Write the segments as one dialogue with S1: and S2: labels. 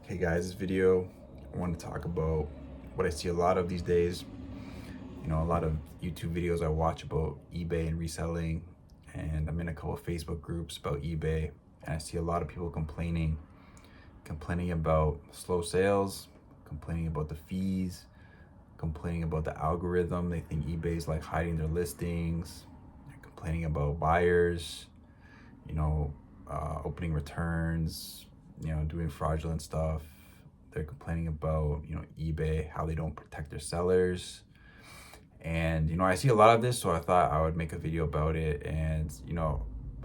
S1: Hey guys, this video I want to talk about what I see a lot of these days. A lot of YouTube videos I watch about eBay and reselling, and I'm in a couple of Facebook groups about eBay, and I see a lot of people complaining about slow sales, complaining about the fees, complaining about the algorithm. They think eBay is like hiding their listings. They're complaining about buyers, opening returns, doing fraudulent stuff. They're complaining about, eBay, how they don't protect their sellers. And, I see a lot of this, so I thought I would make a video about it. And,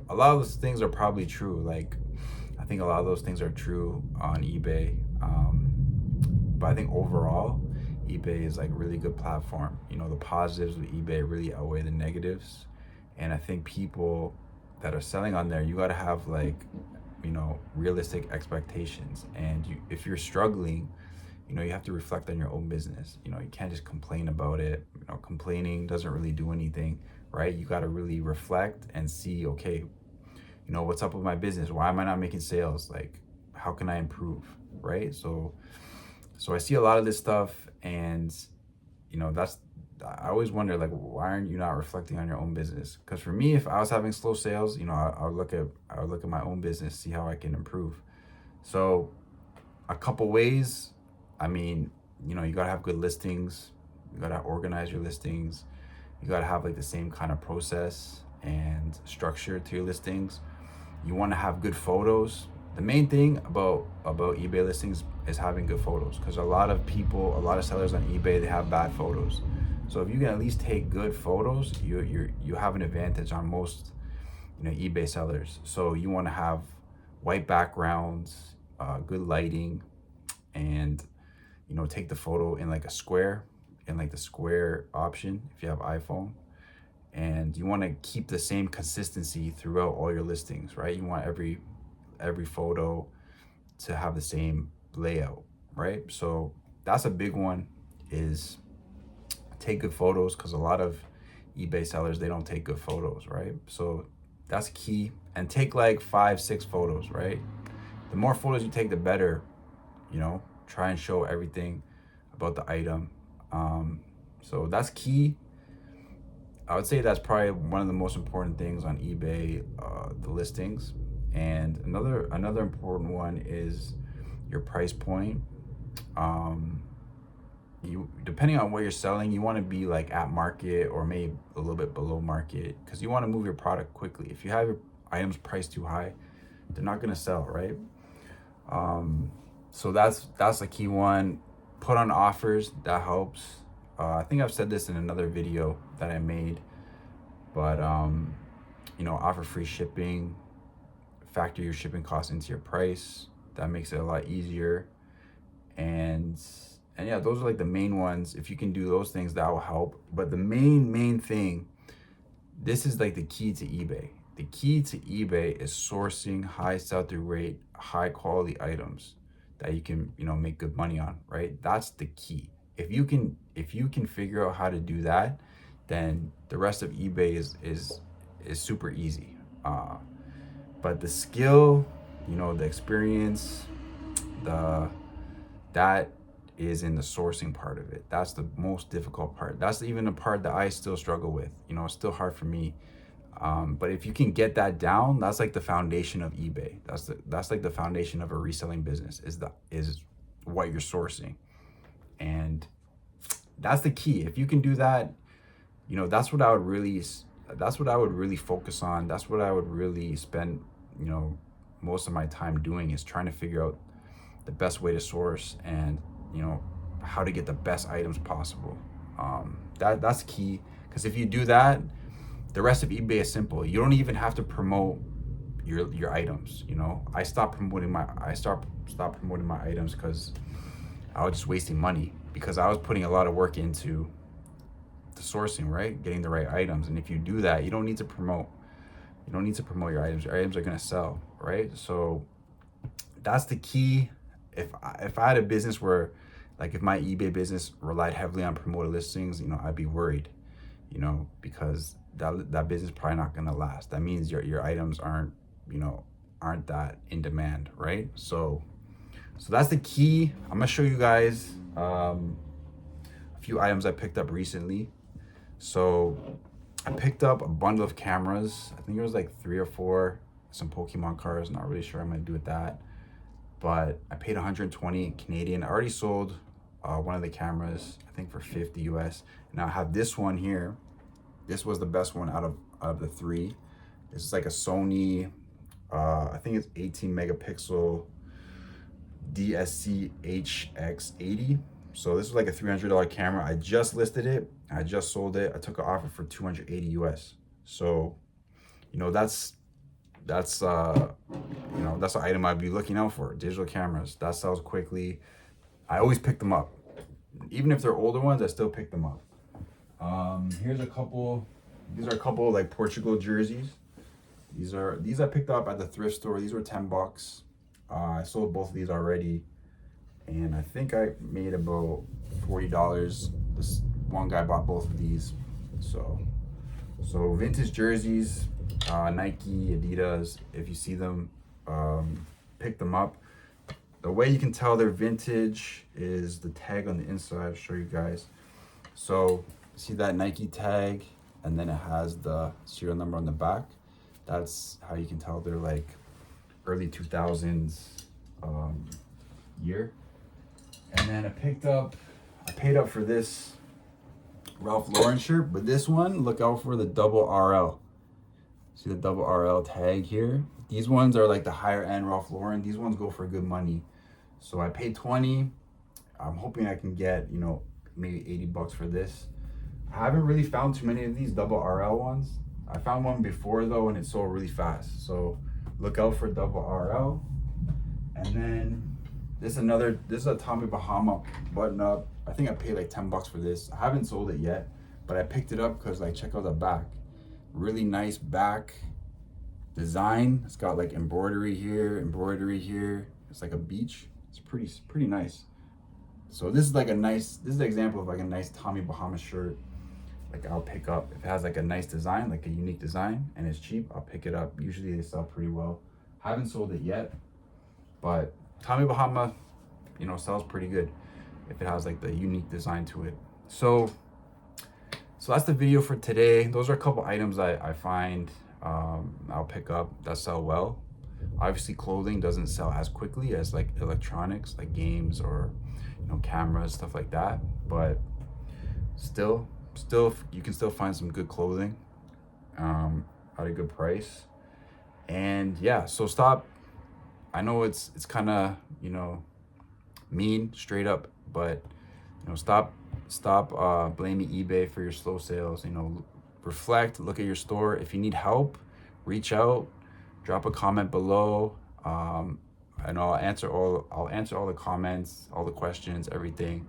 S1: a lot of those things are probably true. Like, I think a lot of those things are true on eBay. But I think overall, eBay is like a really good platform. The positives with eBay really outweigh the negatives. And I think people that are selling on there, you got to have like, realistic expectations. And if you're struggling, you have to reflect on your own business. You can't just complain about it. Complaining doesn't really do anything, right? You got to really reflect and see, okay, what's up with my business? Why am I not making sales? Like, how can I improve, right? So I see a lot of this stuff, and I always wonder, like, why aren't you not reflecting on your own business? Because for me, if I was having slow sales, I would look at my own business, see how I can improve. So a couple ways. I mean, you gotta have good listings. You gotta organize your listings. You gotta have like the same kind of process and structure to your listings. You want to have good photos. The main thing about eBay listings is having good photos, because a lot of sellers on eBay, they have bad photos. So if you can at least take good photos, you have an advantage on most eBay sellers. So you want to have white backgrounds, good lighting, and take the photo in like a square, in like the square option if you have iPhone. And you want to keep the same consistency throughout all your listings, right? You want every photo to have the same layout, right? So that's a big one, is take good photos, because a lot of eBay sellers, they don't take good photos, right? So that's key. And take like 5-6 photos, right? The more photos you take, the better. Try and show everything about the item. So that's key. I would say that's probably one of the most important things on eBay, the listings. And another important one is your price point. You, depending on what you're selling, you want to be like at market or maybe a little bit below market, because you want to move your product quickly. If you have your items priced too high, they're not going to sell, right? So that's a key one. Put on offers, that helps. I think I've said this in another video that I made, but offer free shipping, factor your shipping costs into your price. That makes it a lot easier. And yeah, those are like the main ones. If you can do those things, that will help. But the main thing, this is like the key to eBay. The key to eBay is sourcing high sell-through rate, high quality items that you can, make good money on, right? That's the key. If you can figure out how to do that, then the rest of eBay is super easy. But the skill, the experience, that is in the sourcing part of it. That's the most difficult part. That's even the part that I still struggle with. It's still hard for me. But if you can get that down, that's like the foundation of eBay. That's like the foundation of a reselling business, is what you're sourcing. And that's the key. If you can do that, that's what I would really focus on. That's what I would really spend, most of my time doing, is trying to figure out the best way to source, and, how to get the best items possible. That's key, because if you do that, the rest of eBay is simple. You don't even have to promote your items. I stopped promoting my items because I was just wasting money, because I was putting a lot of work into the sourcing, right? Getting the right items. And if you do that, you don't need to promote. You don't need to promote your items. Your items are gonna sell, right? So that's the key. If I had a business where, like, if my eBay business relied heavily on promoted listings, I'd be worried, because that business is probably not gonna last. That means your items aren't that in demand, right? So So that's the key. I'm gonna show you guys a few items I picked up recently. So I picked up a bundle of cameras. I think it was like 3 or 4, some Pokemon cards. Not really sure what I'm gonna do with that, but I paid 120 Canadian. I already sold one of the cameras, I think for 50 US. Now I have this one here. This was the best one out of the 3. This is like a Sony, I think it's 18 megapixel DSC HX80. So this was like a $300 camera. I just listed it. I just sold it. I took an offer for 280 US. So, you know, that's you know, that's an item I'd be looking out for. Digital cameras that sells quickly. I always pick them up, even if they're older ones. I still pick them up. Here's a couple. These are a couple like Portugal jerseys. These I picked up at the thrift store. These were $10. I sold both of these already, and I think I made about $40. This one guy bought both of these. So vintage jerseys, Nike, Adidas. If you see them, pick them up. The way you can tell they're vintage is the tag on the inside. I'll show you guys. So see that Nike tag, and then it has the serial number on the back. That's how you can tell they're like early 2000s year. And then I paid up for this Ralph Lauren shirt, but this one, look out for the double RL. See the double RL tag here? These ones are like the higher end Ralph Lauren. These ones go for good money. So I paid 20. I'm hoping I can get, you know, maybe $80 for this. I haven't really found too many of these double RL ones. I found one before though, and it sold really fast. So look out for double RL. And then this is a Tommy Bahama button up. I think I paid like $10 for this. I haven't sold it yet, but I picked it up because like check out the back. Really nice back design. It's got like embroidery here, embroidery here. It's like a beach. It's pretty nice. So this is an example of like a nice Tommy Bahama shirt. Like I'll pick up if it has like a nice design, like a unique design, and it's cheap, I'll pick it up. Usually they sell pretty well. Haven't sold it yet, but Tommy Bahama, you know, sells pretty good if it has like the unique design to it. So that's the video for today. Those are a couple items I find I'll pick up that sell well. Obviously clothing doesn't sell as quickly as like electronics, like games or, you know, cameras, stuff like that, but still you can still find some good clothing at a good price. And yeah, so stop. I know it's kind of, you know, mean straight up, but you know, stop blaming eBay for your slow sales. You know, reflect, look at your store. If you need help, reach out, drop a comment below, and I'll answer all the comments, all the questions, everything.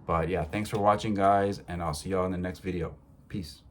S1: But yeah, thanks for watching, guys, and I'll see y'all in the next video. Peace.